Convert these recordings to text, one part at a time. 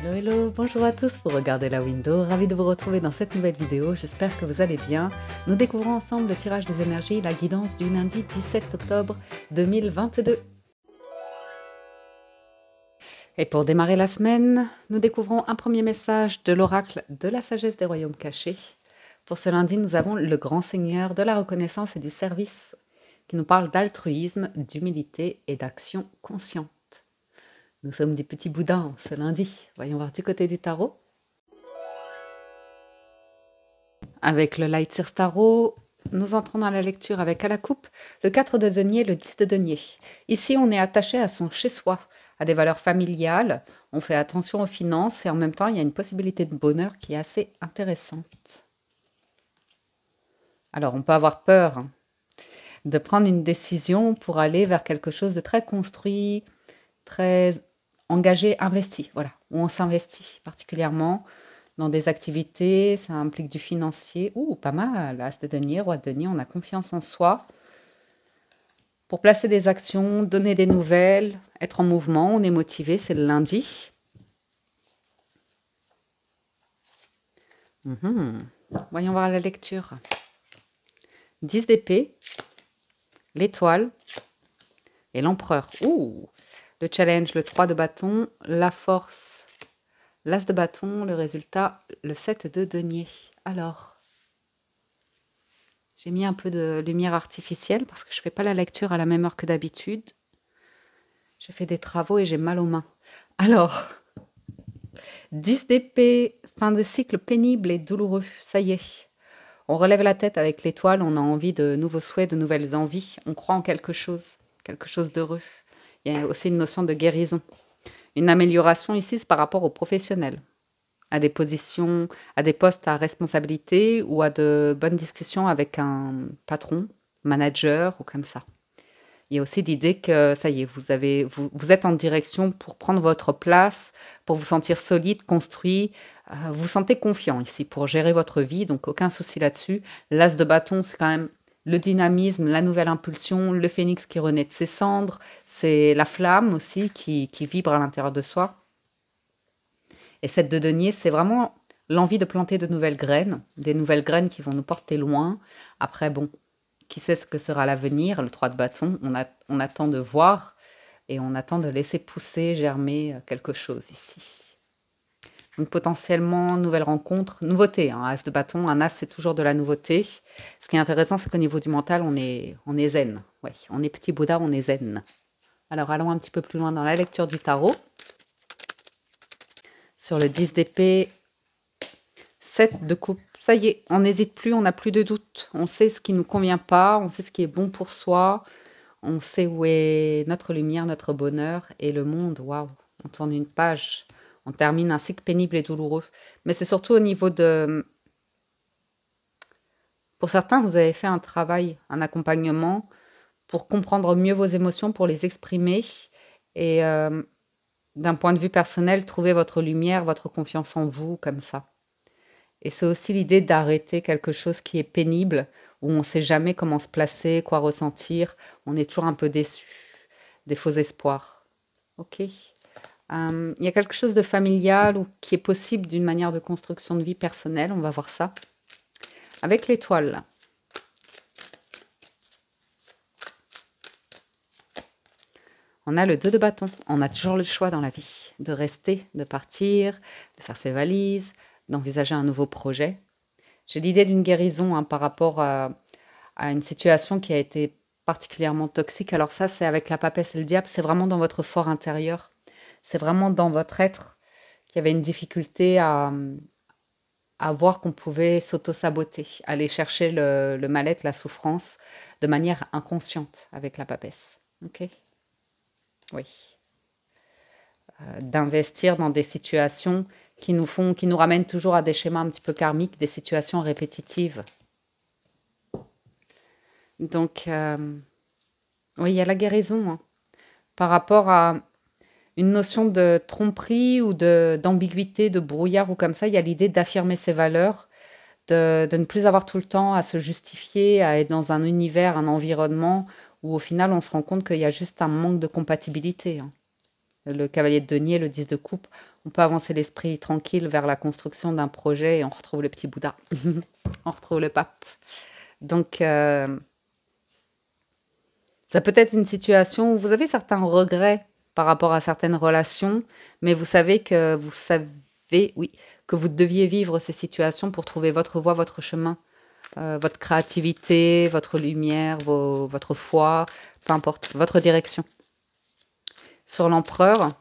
Hello hello, bonjour à tous, vous regardez la window, ravi de vous retrouver dans cette nouvelle vidéo, j'espère que vous allez bien. Nous découvrons ensemble le tirage des énergies, la guidance du lundi 17 octobre 2022. Et pour démarrer la semaine, nous découvrons un premier message de l'oracle de la sagesse des royaumes cachés. Pour ce lundi, nous avons le grand seigneur de la reconnaissance et du service, qui nous parle d'altruisme, d'humilité et d'action consciente. Nous sommes des petits boudins ce lundi. Voyons voir du côté du tarot. Avec le Light Sears Tarot, nous entrons dans la lecture avec à la coupe le 4 de denier, le 10 de denier. Ici, on est attaché à son chez-soi, à des valeurs familiales. On fait attention aux finances et en même temps, il y a une possibilité de bonheur qui est assez intéressante. Alors, on peut avoir peur de prendre une décision pour aller vers quelque chose de très construit, très engagé, investi, voilà, où on s'investit particulièrement dans des activités, ça implique du financier. Ouh, pas mal, as de denier, roi de denier, on a confiance en soi. Pour placer des actions, donner des nouvelles, être en mouvement, on est motivé, c'est le lundi. Voyons voir la lecture. 10 d'épée, l'étoile et l'empereur. Ouh, le challenge, le 3 de bâton, la force, l'as de bâton, le résultat, le 7 de denier. Alors, j'ai mis un peu de lumière artificielle parce que je ne fais pas la lecture à la même heure que d'habitude. J'ai fait des travaux et j'ai mal aux mains. Alors, 10 d'épée, fin de cycle pénible et douloureux. Ça y est, on relève la tête avec l'étoile, on a envie de nouveaux souhaits, de nouvelles envies. On croit en quelque chose d'heureux. Il y a aussi une notion de guérison. Une amélioration ici, c'est par rapport aux professionnels, à des positions, à des postes à responsabilité ou à de bonnes discussions avec un patron, manager ou comme ça. Il y a aussi l'idée que ça y est, vous êtes en direction pour prendre votre place, pour vous sentir solide, construit. Vous vous sentez confiant ici pour gérer votre vie, donc aucun souci là-dessus. L'as de bâton, c'est quand même le dynamisme, la nouvelle impulsion, le phénix qui renaît de ses cendres. C'est la flamme aussi qui vibre à l'intérieur de soi. Et cette de denier, c'est vraiment l'envie de planter de nouvelles graines, des nouvelles graines qui vont nous porter loin. Après, bon, qui sait ce que sera l'avenir, le 3 de bâton, on attend de voir et on attend de laisser pousser, germer quelque chose ici. Donc potentiellement, nouvelle rencontre, nouveauté, hein, as de bâton, un as c'est toujours de la nouveauté. Ce qui est intéressant, c'est qu'au niveau du mental, on est zen. Ouais, on est petit Bouddha, on est zen. Alors allons un petit peu plus loin dans la lecture du tarot. Sur le 10 d'épée, 7 de coupe. Ça y est, on n'hésite plus, on n'a plus de doute. On sait ce qui ne nous convient pas, on sait ce qui est bon pour soi. On sait où est notre lumière, notre bonheur et le monde. Waouh, on tourne une page. On termine un cycle pénible et douloureux. Mais c'est surtout au niveau de... Pour certains, vous avez fait un travail, un accompagnement pour comprendre mieux vos émotions, pour les exprimer. Et d'un point de vue personnel, trouver votre lumière, votre confiance en vous, comme ça. Et c'est aussi l'idée d'arrêter quelque chose qui est pénible, où on ne sait jamais comment se placer, quoi ressentir. On est toujours un peu déçu, des faux espoirs. Ok. Il y a quelque chose de familial ou qui est possible d'une manière de construction de vie personnelle. On va voir ça. Avec l'étoile. On a le 2 de bâton. On a toujours le choix dans la vie de rester, de partir, de faire ses valises, d'envisager un nouveau projet. J'ai l'idée d'une guérison par rapport à une situation qui a été particulièrement toxique. Alors ça, c'est avec la papesse et le diable, c'est vraiment dans votre fort intérieur. C'est vraiment dans votre être qu'il y avait une difficulté à voir qu'on pouvait s'auto-saboter, aller chercher le mal-être, la souffrance, de manière inconsciente avec la papesse. Ok ? Oui. D'investir dans des situations qui nous ramènent toujours à des schémas un petit peu karmiques, des situations répétitives. Donc, oui, il y a la guérison hein, par rapport à une notion de tromperie ou d'ambiguïté, de brouillard ou comme ça. Il y a l'idée d'affirmer ses valeurs, de ne plus avoir tout le temps à se justifier, à être dans un univers, un environnement où au final on se rend compte qu'il y a juste un manque de compatibilité. Hein. le cavalier de denier, le 10 de coupe. On peut avancer l'esprit tranquille vers la construction d'un projet et on retrouve le petit Bouddha. On retrouve le pape. Donc, ça peut être une situation où vous avez certains regrets par rapport à certaines relations, mais vous savez, oui, que vous deviez vivre ces situations pour trouver votre voie, votre chemin, votre créativité, votre lumière, votre foi, peu importe, votre direction. Sur l'empereur,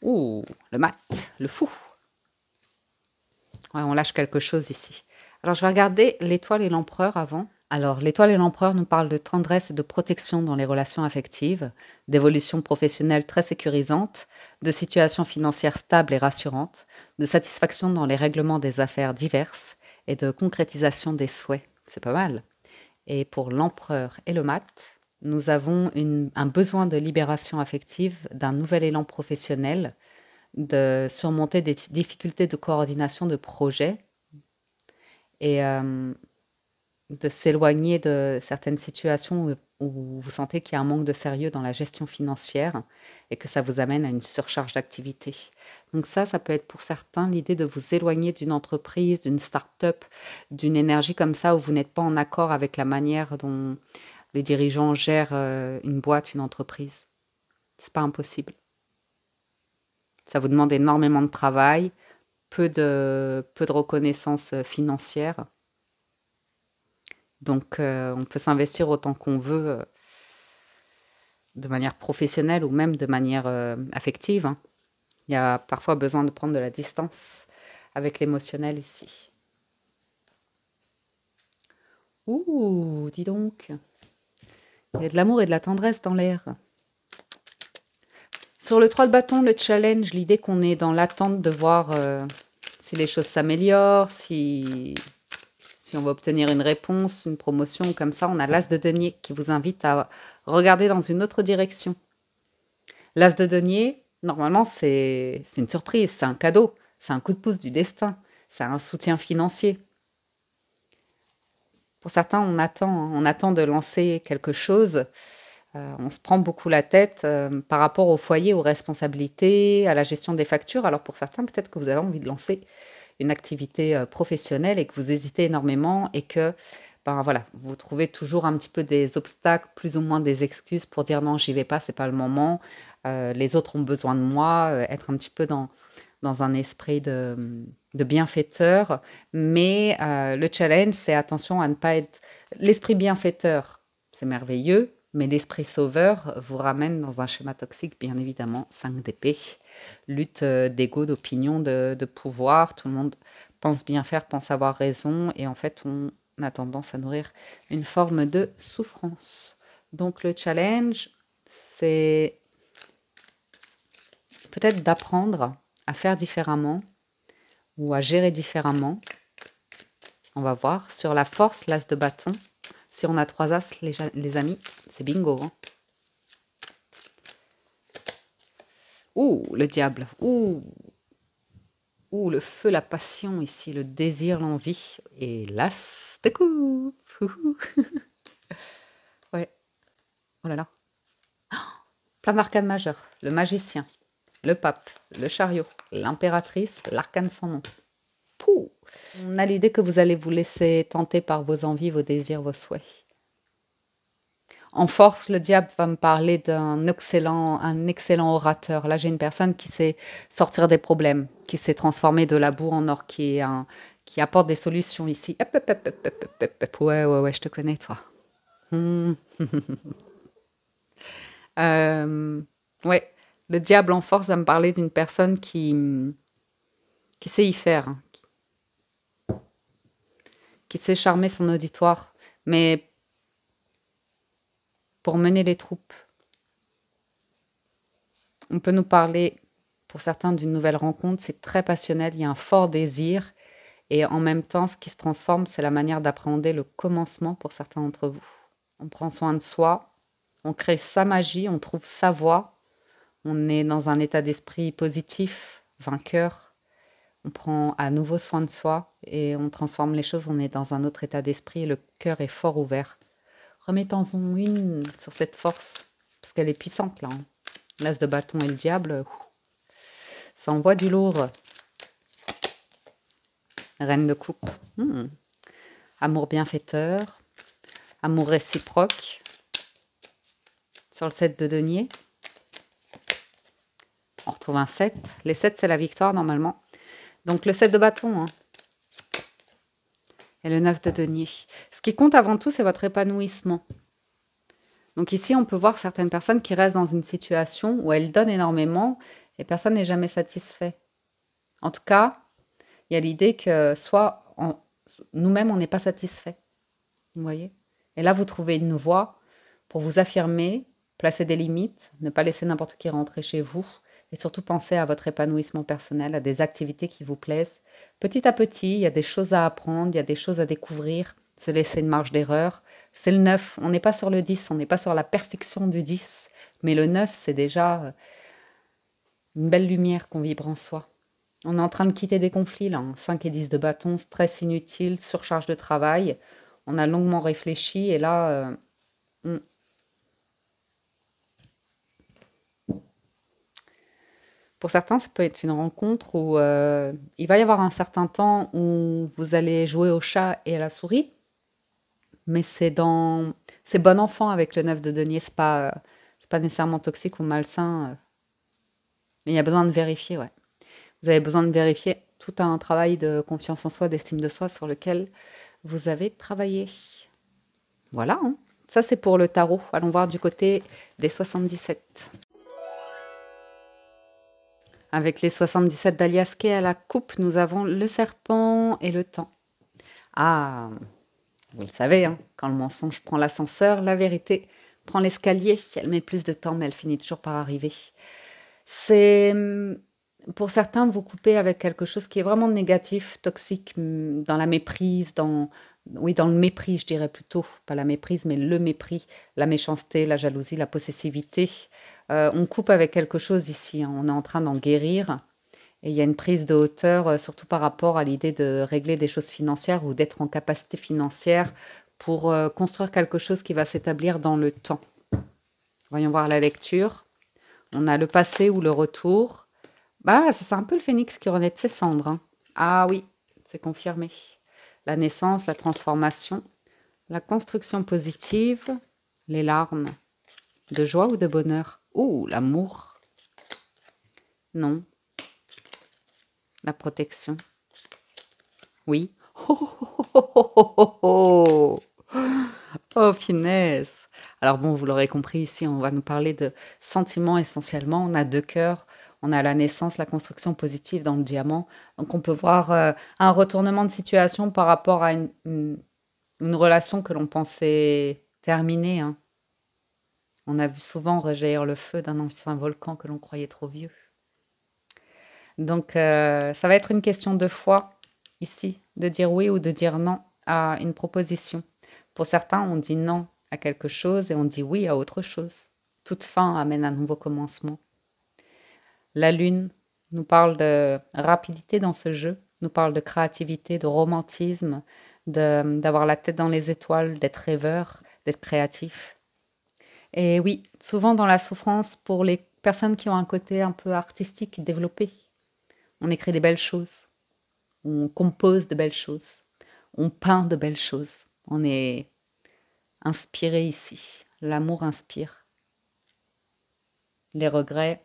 ouh, le mat, le fou. Ouais, on lâche quelque chose ici. Alors, je vais regarder l'étoile et l'empereur avant. Alors, l'étoile et l'empereur nous parlent de tendresse et de protection dans les relations affectives, d'évolution professionnelle très sécurisante, de situations financières stables et rassurantes, de satisfaction dans les règlements des affaires diverses et de concrétisation des souhaits. C'est pas mal. Et pour l'empereur et le mat, nous avons un besoin de libération affective, d'un nouvel élan professionnel, de surmonter des difficultés de coordination de projets et de s'éloigner de certaines situations où vous sentez qu'il y a un manque de sérieux dans la gestion financière et que ça vous amène à une surcharge d'activité. Donc ça peut être pour certains l'idée de vous éloigner d'une entreprise, d'une start-up, d'une énergie comme ça où vous n'êtes pas en accord avec la manière dont les dirigeants gèrent une boîte, une entreprise. C'est pas impossible. Ça vous demande énormément de travail, peu de reconnaissance financière. Donc, on peut s'investir autant qu'on veut de manière professionnelle ou même de manière affective. Hein. Il y a parfois besoin de prendre de la distance avec l'émotionnel ici. Ouh, dis donc. Il y a de l'amour et de la tendresse dans l'air. Sur le 3 de bâton, le challenge, l'idée qu'on est dans l'attente de voir si les choses s'améliorent, si on va obtenir une réponse, une promotion, comme ça, on a l'as de denier qui vous invite à regarder dans une autre direction. L'as de denier, normalement, c'est une surprise, c'est un cadeau, c'est un coup de pouce du destin, c'est un soutien financier. Pour certains, on attend de lancer quelque chose. On se prend beaucoup la tête par rapport au foyer, aux responsabilités, à la gestion des factures. Alors pour certains, peut-être que vous avez envie de lancer une activité professionnelle et que vous hésitez énormément et que voilà, vous trouvez toujours un petit peu des obstacles, plus ou moins des excuses pour dire non, j'y vais pas, c'est pas le moment, les autres ont besoin de moi, être un petit peu dans un esprit de bienfaiteur. Mais le challenge, c'est attention à ne pas être... L'esprit bienfaiteur, c'est merveilleux, mais l'esprit sauveur vous ramène dans un schéma toxique, bien évidemment, 5 d'épée. Lutte d'ego, d'opinion, de pouvoir. Tout le monde pense bien faire, pense avoir raison. Et en fait, on a tendance à nourrir une forme de souffrance. Donc le challenge, c'est peut-être d'apprendre à faire différemment ou à gérer différemment. On va voir. Sur la force, l'as de bâton. Si on a 3 as, les amis, c'est bingo. Hein. Ouh, le diable. Ouh, le feu, la passion ici, le désir, l'envie. Et l'as de coupe. Ouais. Oh là là. Plein d'arcanes majeures. Le magicien, le pape, le chariot, l'impératrice, l'arcane sans nom. Pouh. On a l'idée que vous allez vous laisser tenter par vos envies, vos désirs, vos souhaits. En force, le diable va me parler d'un excellent orateur. Là, j'ai une personne qui sait sortir des problèmes, qui s'est transformée de la boue en or, qui apporte des solutions ici. Hop, hop, hop, hop, hop, hop, hop. Ouais, je te connais, toi. Ouais, le diable en force va me parler d'une personne qui sait y faire, hein, qui sait charmer son auditoire, mais pour mener les troupes. On peut nous parler, pour certains, d'une nouvelle rencontre. C'est très passionnel, il y a un fort désir. Et en même temps, ce qui se transforme, c'est la manière d'appréhender le commencement pour certains d'entre vous. On prend soin de soi, on crée sa magie, on trouve sa voie. On est dans un état d'esprit positif, vainqueur. On prend à nouveau soin de soi et on transforme les choses. On est dans un autre état d'esprit et le cœur est fort ouvert. Remettons-en une sur cette force, parce qu'elle est puissante, là. Hein. L'as de bâton et le diable, ça envoie du lourd. Reine de coupe. Amour bienfaiteur. Amour réciproque. Sur le 7 de denier. On retrouve un 7. Les 7, c'est la victoire, normalement. Donc, le 7 de bâton. Hein. Et le 9 de denier. Ce qui compte avant tout, c'est votre épanouissement. Donc ici, on peut voir certaines personnes qui restent dans une situation où elles donnent énormément et personne n'est jamais satisfait. En tout cas, il y a l'idée que nous-mêmes, on n'est pas satisfait. Vous voyez? Et là, vous trouvez une voie pour vous affirmer, placer des limites, ne pas laisser n'importe qui rentrer chez vous et surtout penser à votre épanouissement personnel, à des activités qui vous plaisent. Petit à petit, il y a des choses à apprendre, il y a des choses à découvrir, se laisser une marge d'erreur. C'est le 9, on n'est pas sur le 10, on n'est pas sur la perfection du 10, mais le 9, c'est déjà une belle lumière qu'on vibre en soi. On est en train de quitter des conflits, là, 5 et 10 de bâton, stress inutile, surcharge de travail. On a longuement réfléchi et là, pour certains, ça peut être une rencontre où il va y avoir un certain temps où vous allez jouer au chat et à la souris, mais c'est bon enfant avec le 9 de denier, c'est pas nécessairement toxique ou malsain, mais il y a besoin de vérifier, ouais. Vous avez besoin de vérifier tout un travail de confiance en soi, d'estime de soi sur lequel vous avez travaillé. Voilà, hein. Ça c'est pour le tarot. Allons voir du côté des 77. Avec les 77 d'Aliasquet à la coupe, nous avons le serpent et le temps. Ah, vous le savez, hein, quand le mensonge prend l'ascenseur, la vérité prend l'escalier. Elle met plus de temps, mais elle finit toujours par arriver. C'est, pour certains, vous coupez avec quelque chose qui est vraiment négatif, toxique, dans la méprise, oui, dans le mépris, je dirais plutôt. Pas la méprise, mais le mépris, la méchanceté, la jalousie, la possessivité. On coupe avec quelque chose ici, hein. On est en train d'en guérir. Et il y a une prise de hauteur, surtout par rapport à l'idée de régler des choses financières ou d'être en capacité financière pour construire quelque chose qui va s'établir dans le temps. Voyons voir la lecture. On a le passé ou le retour. Bah, c'est un peu le phénix qui renaît de ses cendres. Hein. Ah oui, c'est confirmé. La naissance, la transformation, la construction positive, les larmes. De joie ou de bonheur? Ouh, l'amour. Non. La protection. Oui. Oh, finesse. Alors bon, vous l'aurez compris, ici, on va nous parler de sentiments essentiellement. On a 2 cœurs. On a la naissance, la construction positive dans le diamant. Donc, on peut voir un retournement de situation par rapport à une relation que l'on pensait terminée. Hein. On a vu souvent rejaillir le feu d'un ancien volcan que l'on croyait trop vieux. Donc, ça va être une question de foi, ici, de dire oui ou de dire non à une proposition. Pour certains, on dit non à quelque chose et on dit oui à autre chose. Toute fin amène un nouveau commencement. La lune nous parle de rapidité dans ce jeu, nous parle de créativité, de romantisme, d'avoir la tête dans les étoiles, d'être rêveur, d'être créatif. Et oui, souvent dans la souffrance, pour les personnes qui ont un côté un peu artistique développé, on écrit des belles choses, on compose de belles choses, on peint de belles choses. On est inspiré ici. L'amour inspire. Les regrets,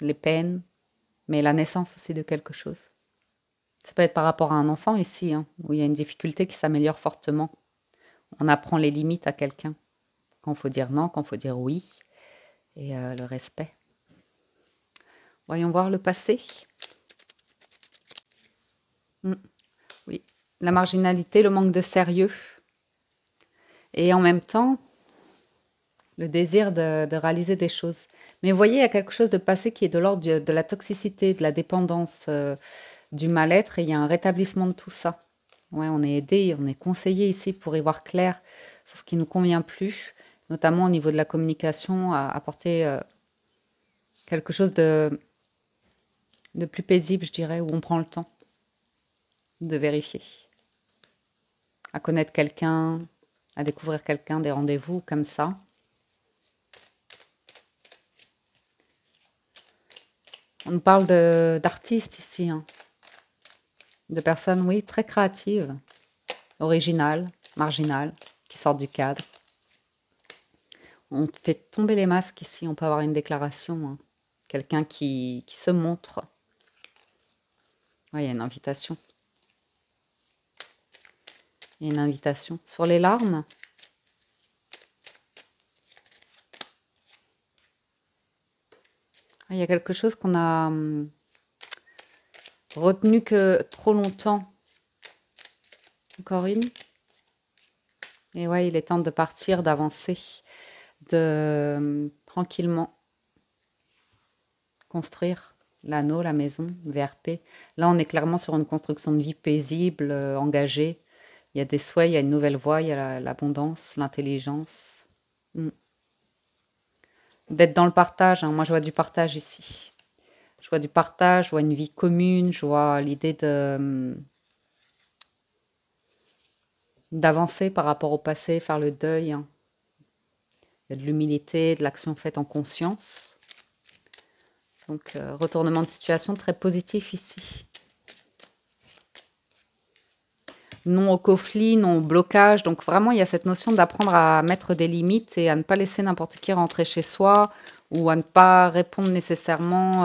les peines, mais la naissance aussi de quelque chose. Ça peut être par rapport à un enfant ici, hein, où il y a une difficulté qui s'améliore fortement. On apprend les limites à quelqu'un. Quand il faut dire non, quand il faut dire oui. Et le respect. Voyons voir le passé. Oui, la marginalité, le manque de sérieux. Et en même temps, le désir de réaliser des choses. Mais vous voyez, il y a quelque chose de passé qui est de l'ordre de la toxicité, de la dépendance, du mal-être, et il y a un rétablissement de tout ça. Ouais, on est aidé, on est conseillé ici pour y voir clair sur ce qui ne nous convient plus, notamment au niveau de la communication, à apporter quelque chose de plus paisible, je dirais, où on prend le temps de vérifier, à connaître quelqu'un, à découvrir quelqu'un, des rendez-vous comme ça. On nous parle d'artistes ici, hein. De personnes, oui, très créatives, originales, marginales, qui sortent du cadre. On fait tomber les masques ici, on peut avoir une déclaration, hein. Quelqu'un qui se montre. Oui, il y a une invitation. Il y a une invitation. Sur les larmes, il y a quelque chose qu'on a retenu que trop longtemps. Encore une. Et ouais, il est temps de partir, d'avancer, de tranquillement construire l'anneau, la maison, VRP. Là, on est clairement sur une construction de vie paisible, engagée. Il y a des souhaits, il y a une nouvelle voie, il y a l'abondance, l'intelligence. D'être dans le partage, hein. Moi, je vois du partage ici. Je vois du partage, je vois une vie commune, je vois l'idée d'avancer par rapport au passé, faire le deuil, hein. Il y a de l'humilité, de l'action faite en conscience. Donc, retournement de situation très positif ici. Non au conflit, non au blocage. Donc, vraiment, il y a cette notion d'apprendre à mettre des limites et à ne pas laisser n'importe qui rentrer chez soi ou à ne pas répondre nécessairement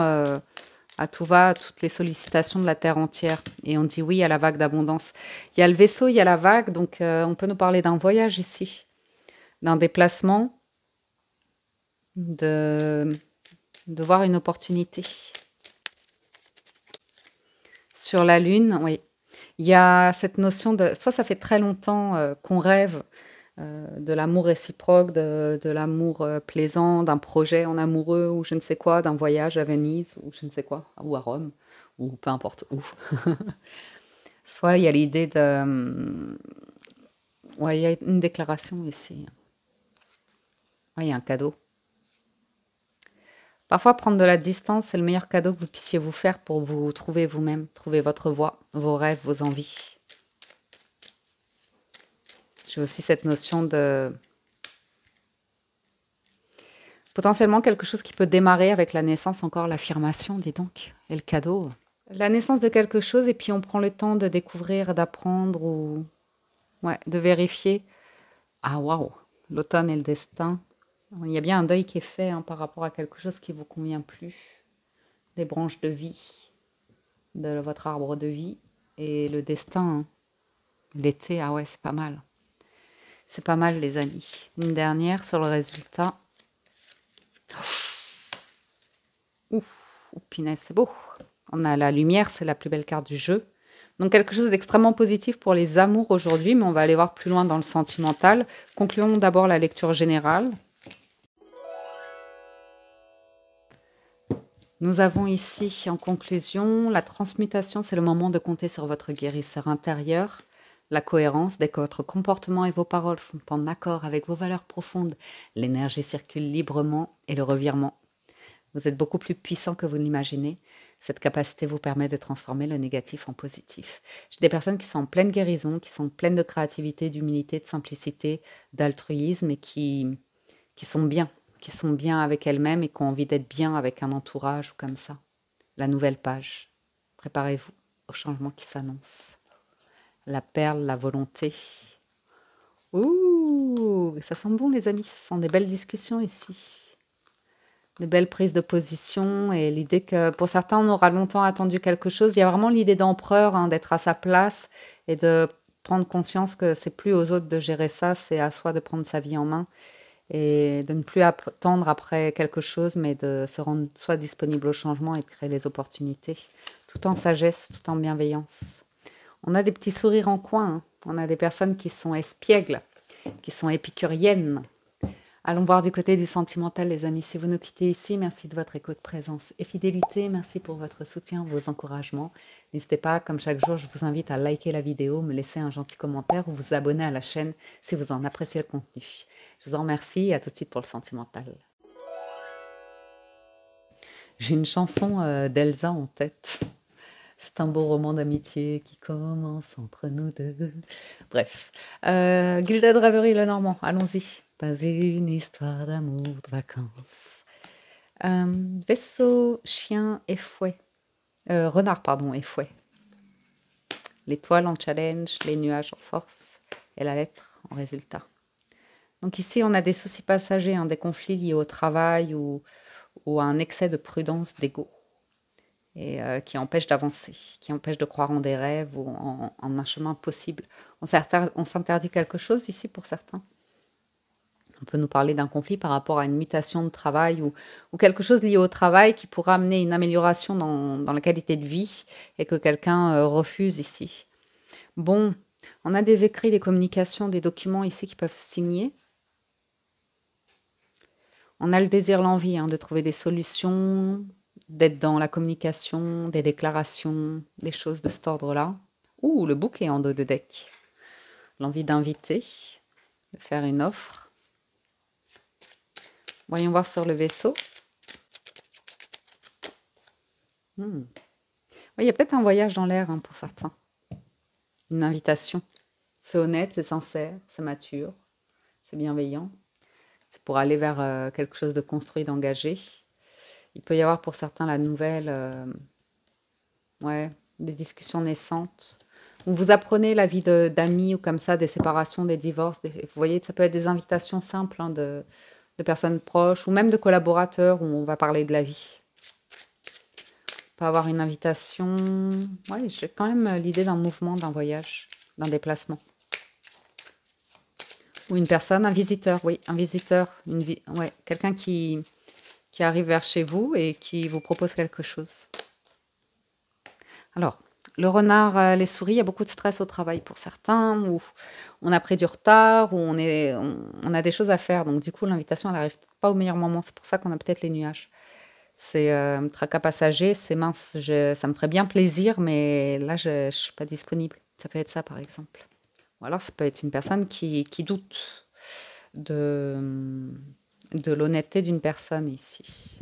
à tout va, à toutes les sollicitations de la terre entière. Et on dit oui à la vague d'abondance. Il y a le vaisseau, il y a la vague. Donc, on peut nous parler d'un voyage ici, d'un déplacement, de voir une opportunité. Sur la Lune, oui. Il y a cette notion de... Soit ça fait très longtemps qu'on rêve de l'amour réciproque, de l'amour plaisant, d'un projet en amoureux ou je ne sais quoi, d'un voyage à Venise ou je ne sais quoi, ou à Rome, ou peu importe où. Soit il y a l'idée de... Ouais, il y a une déclaration ici. Ouais, il y a un cadeau. Parfois, prendre de la distance, c'est le meilleur cadeau que vous puissiez vous faire pour vous trouver vous-même, trouver votre voie, vos rêves, vos envies. J'ai aussi cette notion de... Potentiellement quelque chose qui peut démarrer avec la naissance, encore l'affirmation, dis donc, et le cadeau. La naissance de quelque chose et puis on prend le temps de découvrir, d'apprendre ou ouais, de vérifier. Ah waouh, l'automne et le destin. Il y a bien un deuil qui est fait hein, par rapport à quelque chose qui ne vous convient plus. Des branches de vie, de votre arbre de vie et le destin. Hein. L'été, ah ouais, c'est pas mal. C'est pas mal les amis. Une dernière sur le résultat. Ouf, punaise, c'est beau. On a la lumière, c'est la plus belle carte du jeu. Donc quelque chose d'extrêmement positif pour les amours aujourd'hui, mais on va aller voir plus loin dans le sentimental. Concluons d'abord la lecture générale. Nous avons ici en conclusion la transmutation, c'est le moment de compter sur votre guérisseur intérieur. La cohérence, dès que votre comportement et vos paroles sont en accord avec vos valeurs profondes, l'énergie circule librement et le revirement. Vous êtes beaucoup plus puissant que vous ne l'imaginez. Cette capacité vous permet de transformer le négatif en positif. J'ai des personnes qui sont en pleine guérison, qui sont pleines de créativité, d'humilité, de simplicité, d'altruisme et qui sont bien avec elles-mêmes et qui ont envie d'être bien avec un entourage ou comme ça. La nouvelle page. Préparez-vous au changement qui s'annonce. La perle, la volonté. Ouh, ça sent bon les amis, ce sont des belles discussions ici. Des belles prises de position et l'idée que pour certains on aura longtemps attendu quelque chose. Il y a vraiment l'idée d'empereur, hein, d'être à sa place et de prendre conscience que c'est plus aux autres de gérer ça, c'est à soi de prendre sa vie en main et de ne plus attendre après quelque chose, mais de se rendre soit disponible au changement et de créer les opportunités, tout en sagesse, tout en bienveillance. On a des petits sourires en coin, hein. On a des personnes qui sont espiègles, qui sont épicuriennes. Allons voir du côté du sentimental, les amis. Si vous nous quittez ici, merci de votre écoute, présence et fidélité. Merci pour votre soutien, vos encouragements. N'hésitez pas, comme chaque jour, je vous invite à liker la vidéo, me laisser un gentil commentaire ou vous abonner à la chaîne si vous en appréciez le contenu. Je vous en remercie et à tout de suite pour le sentimental. J'ai une chanson d'Elsa en tête. C'est un beau roman d'amitié qui commence entre nous deux. Bref. Gilded Reverie Lenormand, allons-y. Pas une histoire d'amour, de vacances. Vaisseau, chien et fouet. Renard, pardon, et fouet. L'étoile en challenge, les nuages en force et la lettre en résultat. Donc ici, on a des soucis passagers, hein, des conflits liés au travail ou à un excès de prudence, d'ego, et qui empêche d'avancer, qui empêche de croire en des rêves ou en un chemin possible. On s'interdit quelque chose ici pour certains. On peut nous parler d'un conflit par rapport à une mutation de travail ou quelque chose lié au travail qui pourra amener une amélioration dans la qualité de vie et que quelqu'un refuse ici. Bon, on a des écrits, des communications, des documents ici qui peuvent se signer. On a le désir, l'envie de trouver des solutions, d'être dans la communication, des déclarations, des choses de cet ordre-là. Ouh, le bouquet en dos de deck. L'envie d'inviter, de faire une offre. Voyons voir sur le vaisseau. Oui, il y a peut-être un voyage dans l'air pour certains. Une invitation. C'est honnête, c'est sincère, c'est mature, c'est bienveillant. C'est pour aller vers quelque chose de construit, d'engagé. Il peut y avoir pour certains la nouvelle, des discussions naissantes. Où vous apprenez la vie d'amis ou comme ça, des séparations, des divorces. Vous voyez, ça peut être des invitations simples de personnes proches ou même de collaborateurs où on va parler de la vie. On peut avoir une invitation. Ouais, j'ai quand même l'idée d'un mouvement, d'un voyage, d'un déplacement. Ou une personne, un visiteur, oui, un visiteur, quelqu'un qui arrive vers chez vous et qui vous propose quelque chose. Alors, le renard, les souris, il y a beaucoup de stress au travail pour certains, où on a pris du retard, où on a des choses à faire. Donc, du coup, l'invitation, elle n'arrive pas au meilleur moment. C'est pour ça qu'on a peut-être les nuages. C'est tracas passager, c'est mince, ça me ferait bien plaisir, mais là, je ne suis pas disponible. Ça peut être ça, par exemple. Ou alors, ça peut être une personne qui doute de l'honnêteté d'une personne ici.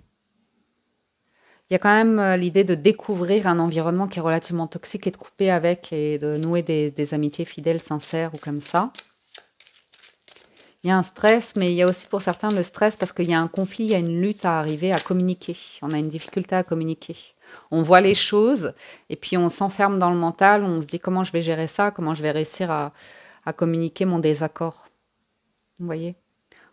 Il y a quand même l'idée de découvrir un environnement qui est relativement toxique et de couper avec et de nouer des amitiés fidèles, sincères ou comme ça. Il y a un stress, mais il y a aussi pour certains le stress parce qu'il y a un conflit, il y a une lutte à arriver à communiquer. On a une difficulté à communiquer. On voit les choses et puis on s'enferme dans le mental, on se dit comment je vais gérer ça, comment je vais réussir à communiquer mon désaccord. Vous voyez ?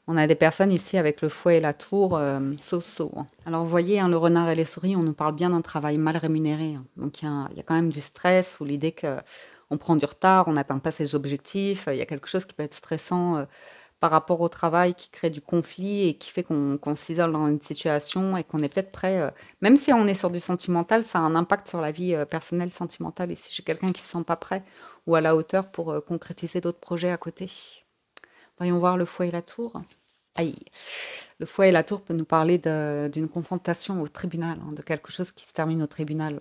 On a des personnes ici avec le fouet et la tour, so-so. Alors, vous voyez, le renard et les souris, on nous parle bien d'un travail mal rémunéré. Donc, il y a quand même du stress ou l'idée qu'on prend du retard, on n'atteint pas ses objectifs. Il y a quelque chose qui peut être stressant par rapport au travail, qui crée du conflit et qui fait qu'on s'isole dans une situation et qu'on est peut-être prêt, même si on est sur du sentimental, ça a un impact sur la vie personnelle sentimentale. Et si j'ai quelqu'un qui ne se sent pas prêt ou à la hauteur pour concrétiser d'autres projets à côté. Voyons voir le fouet et la tour. Aïe. Le fouet et la tour peut nous parler d'une confrontation au tribunal, de quelque chose qui se termine au tribunal.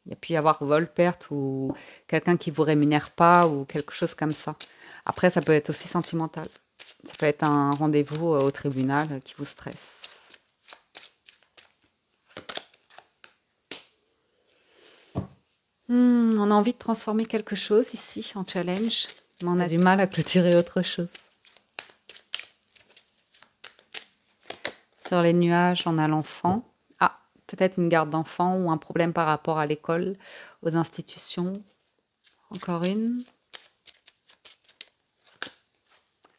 Il y a pu y avoir vol, perte ou quelqu'un qui vous rémunère pas ou quelque chose comme ça. Après, ça peut être aussi sentimental. Ça peut être un rendez-vous au tribunal qui vous stresse. On a envie de transformer quelque chose ici en challenge, mais on a du mal à clôturer autre chose. Sur les nuages, on a l'enfant. Ah, peut-être une garde d'enfant ou un problème par rapport à l'école, aux institutions. Encore une.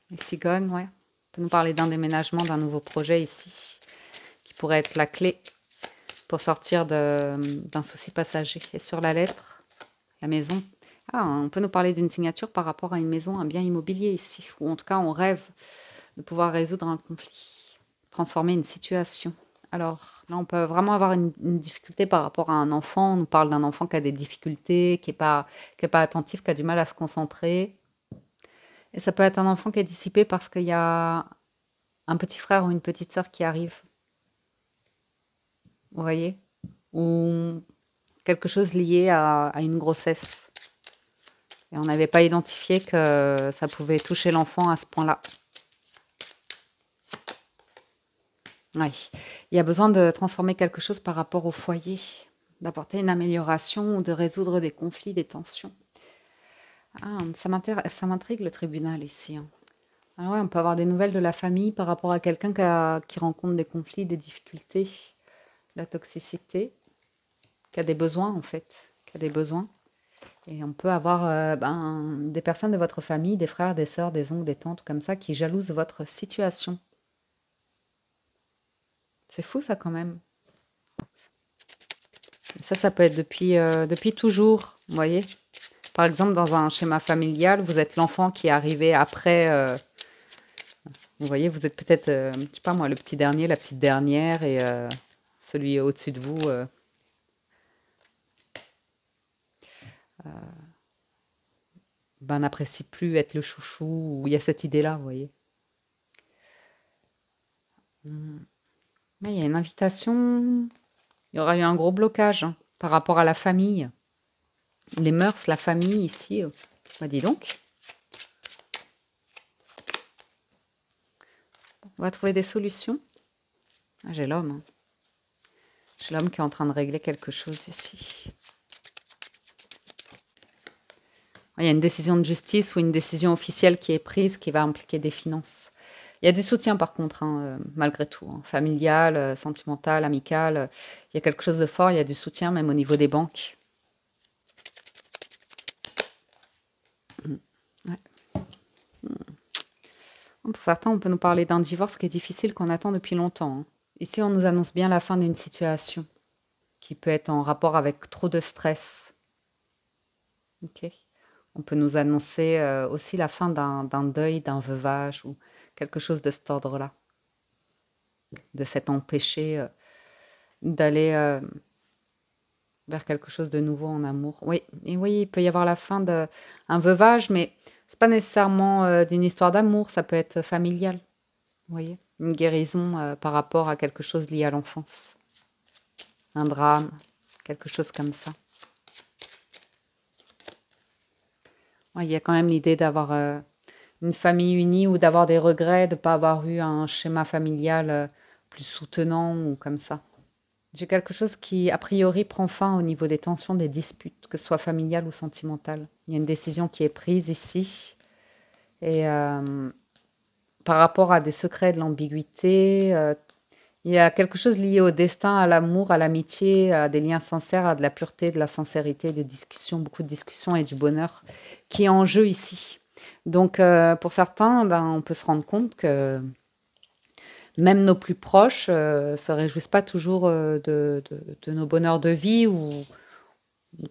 Les cigognes, ouais. On peut nous parler d'un déménagement, d'un nouveau projet ici, qui pourrait être la clé pour sortir d'un souci passager. Et sur la lettre, la maison. Ah, on peut nous parler d'une signature par rapport à une maison, un bien immobilier ici. Ou en tout cas, on rêve de pouvoir résoudre un conflit, transformer une situation. Alors là, on peut vraiment avoir une difficulté par rapport à un enfant. On nous parle d'un enfant qui a des difficultés, qui n'est pas attentif, qui a du mal à se concentrer. Et ça peut être un enfant qui est dissipé parce qu'il y a un petit frère ou une petite sœur qui arrive. Vous voyez ? Ou quelque chose lié à une grossesse. Et on n'avait pas identifié que ça pouvait toucher l'enfant à ce point-là. Oui, il y a besoin de transformer quelque chose par rapport au foyer. d'apporter une amélioration ou de résoudre des conflits, des tensions. Ah, ça m'intrigue le tribunal ici, hein. Alors ouais, on peut avoir des nouvelles de la famille par rapport à quelqu'un qui rencontre des conflits, des difficultés, de la toxicité, qui a des besoins en fait, qui a des besoins. Et on peut avoir des personnes de votre famille, des frères, des sœurs, des oncles, des tantes comme ça, qui jalousent votre situation. C'est fou ça quand même. Ça peut être depuis toujours, vous voyez. Par exemple, dans un schéma familial, vous êtes l'enfant qui est arrivé après. Vous voyez, vous êtes peut-être, je sais pas moi, le petit dernier, la petite dernière, et celui au-dessus de vous n'apprécie plus être le chouchou, ou il y a cette idée-là, vous voyez. Mais il y a une invitation, il y aura eu un gros blocage hein, par rapport à la famille. Les mœurs, la famille ici, bah dis donc. On va trouver des solutions. Ah, j'ai l'homme. Hein. J'ai l'homme qui est en train de régler quelque chose ici. Il y a une décision de justice ou une décision officielle qui est prise qui va impliquer des finances. Il y a du soutien par contre, hein, malgré tout. Hein. Familial, sentimental, amical. Il y a quelque chose de fort, il y a du soutien même au niveau des banques. Ouais. Pour certains, on peut nous parler d'un divorce qui est difficile, qu'on attend depuis longtemps. Hein. Ici, on nous annonce bien la fin d'une situation qui peut être en rapport avec trop de stress. Ok. On peut nous annoncer aussi la fin d'un deuil, d'un veuvage ou quelque chose de cet ordre-là. De s'être empêché d'aller vers quelque chose de nouveau en amour. Oui, et oui, il peut y avoir la fin d'un veuvage, mais c'est pas nécessairement d'une histoire d'amour, ça peut être familial. Vous voyez, une guérison par rapport à quelque chose lié à l'enfance. Un drame, quelque chose comme ça. Ouais, il y a quand même l'idée d'avoir une famille unie ou d'avoir des regrets de ne pas avoir eu un schéma familial plus soutenant ou comme ça. J'ai quelque chose qui, a priori, prend fin au niveau des tensions, des disputes, que ce soit familiales ou sentimentales. Il y a une décision qui est prise ici. Et par rapport à des secrets, de l'ambiguïté, il y a quelque chose lié au destin, à l'amour, à l'amitié, à des liens sincères, à de la pureté, de la sincérité, des discussions, beaucoup de discussions et du bonheur qui est en jeu ici. Donc, pour certains, on peut se rendre compte que même nos plus proches ne se réjouissent pas toujours de nos bonheurs de vie ou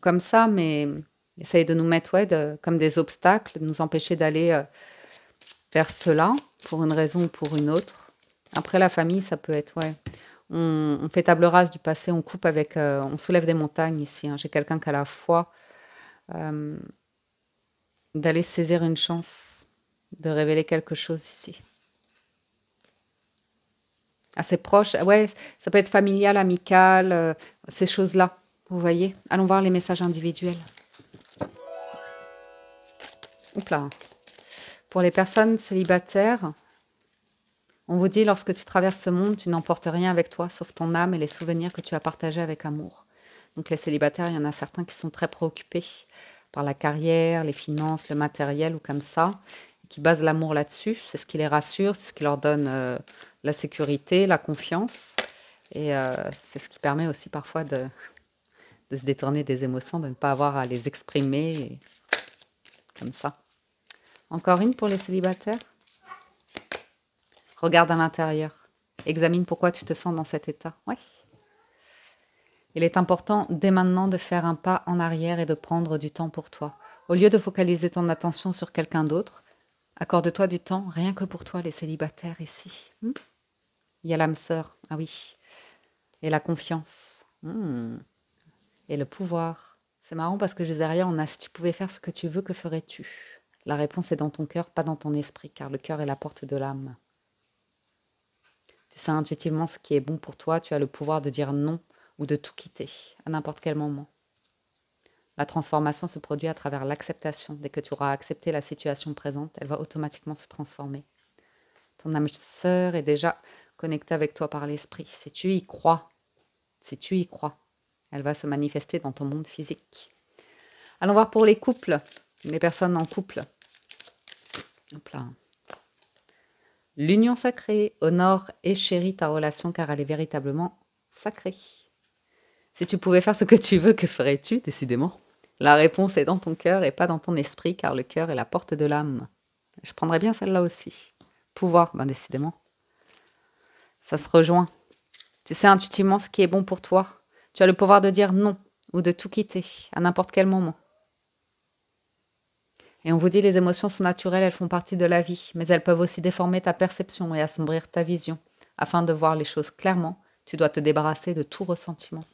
comme ça, mais essayent de nous mettre comme des obstacles, de nous empêcher d'aller vers cela pour une raison ou pour une autre. Après, la famille, ça peut être, ouais. On fait table rase du passé, on coupe avec, on soulève des montagnes ici. Hein. J'ai quelqu'un qui a la foi d'aller saisir une chance, de révéler quelque chose ici. Assez proche, ouais, ça peut être familial, amical, ces choses-là, vous voyez. Allons voir les messages individuels. Oups là. Pour les personnes célibataires, on vous dit, lorsque tu traverses ce monde, tu n'emportes rien avec toi, sauf ton âme et les souvenirs que tu as partagés avec amour. Donc les célibataires, il y en a certains qui sont très préoccupés par la carrière, les finances, le matériel ou comme ça, qui basent l'amour là-dessus. C'est ce qui les rassure, c'est ce qui leur donne la sécurité, la confiance. Et c'est ce qui permet aussi parfois de se détourner des émotions, de ne pas avoir à les exprimer comme ça. Encore une pour les célibataires. Regarde à l'intérieur. Examine pourquoi tu te sens dans cet état. Oui. Il est important dès maintenant de faire un pas en arrière et de prendre du temps pour toi. Au lieu de focaliser ton attention sur quelqu'un d'autre, accorde-toi du temps rien que pour toi, les célibataires ici. Il y a l'âme sœur, ah oui. Et la confiance. Et le pouvoir. C'est marrant parce que derrière, on a si tu pouvais faire ce que tu veux, que ferais-tu? La réponse est dans ton cœur, pas dans ton esprit, car le cœur est la porte de l'âme. Tu sais intuitivement ce qui est bon pour toi, tu as le pouvoir de dire non ou de tout quitter à n'importe quel moment. La transformation se produit à travers l'acceptation. Dès que tu auras accepté la situation présente, elle va automatiquement se transformer. Ton âme sœur est déjà connectée avec toi par l'esprit. Si tu y crois, Elle va se manifester dans ton monde physique. Allons voir pour les couples, les personnes en couple. Hop là. L'union sacrée honore et chérit ta relation car elle est véritablement sacrée. Si tu pouvais faire ce que tu veux, que ferais-tu, décidément? La réponse est dans ton cœur et pas dans ton esprit, car le cœur est la porte de l'âme. Je prendrais bien celle-là aussi. Pouvoir, ben décidément. Ça se rejoint. Tu sais intuitivement ce qui est bon pour toi. Tu as le pouvoir de dire non ou de tout quitter à n'importe quel moment. Et on vous dit les émotions sont naturelles, elles font partie de la vie, mais elles peuvent aussi déformer ta perception et assombrir ta vision. Afin de voir les choses clairement, tu dois te débarrasser de tout ressentiment.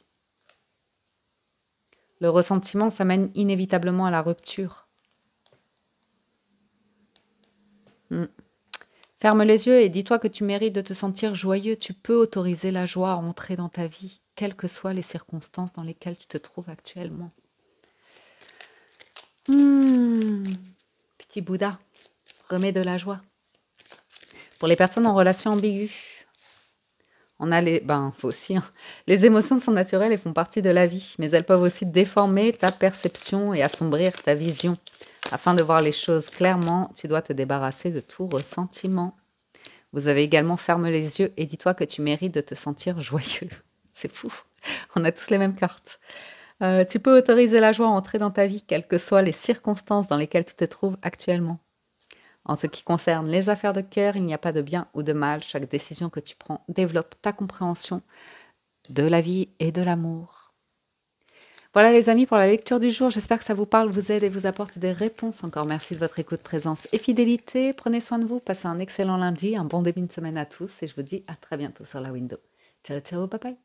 Le ressentiment, ça mène inévitablement à la rupture. Ferme les yeux et dis-toi que tu mérites de te sentir joyeux. Tu peux autoriser la joie à entrer dans ta vie, quelles que soient les circonstances dans lesquelles tu te trouves actuellement. Petit Bouddha, remets de la joie. Pour les personnes en relation ambiguë, on a faut aussi, les émotions sont naturelles et font partie de la vie, mais elles peuvent aussi déformer ta perception et assombrir ta vision. Afin de voir les choses clairement, tu dois te débarrasser de tout ressentiment. Vous avez également fermé les yeux et dis-toi que tu mérites de te sentir joyeux. C'est fou, on a tous les mêmes cartes. Tu peux autoriser la joie à entrer dans ta vie, quelles que soient les circonstances dans lesquelles tu te trouves actuellement. En ce qui concerne les affaires de cœur, il n'y a pas de bien ou de mal. Chaque décision que tu prends développe ta compréhension de la vie et de l'amour. Voilà les amis pour la lecture du jour. J'espère que ça vous parle, vous aide et vous apporte des réponses. Encore merci de votre écoute, présence et fidélité. Prenez soin de vous, passez un excellent lundi, un bon début de semaine à tous et je vous dis à très bientôt sur la window. Ciao, ciao, bye bye.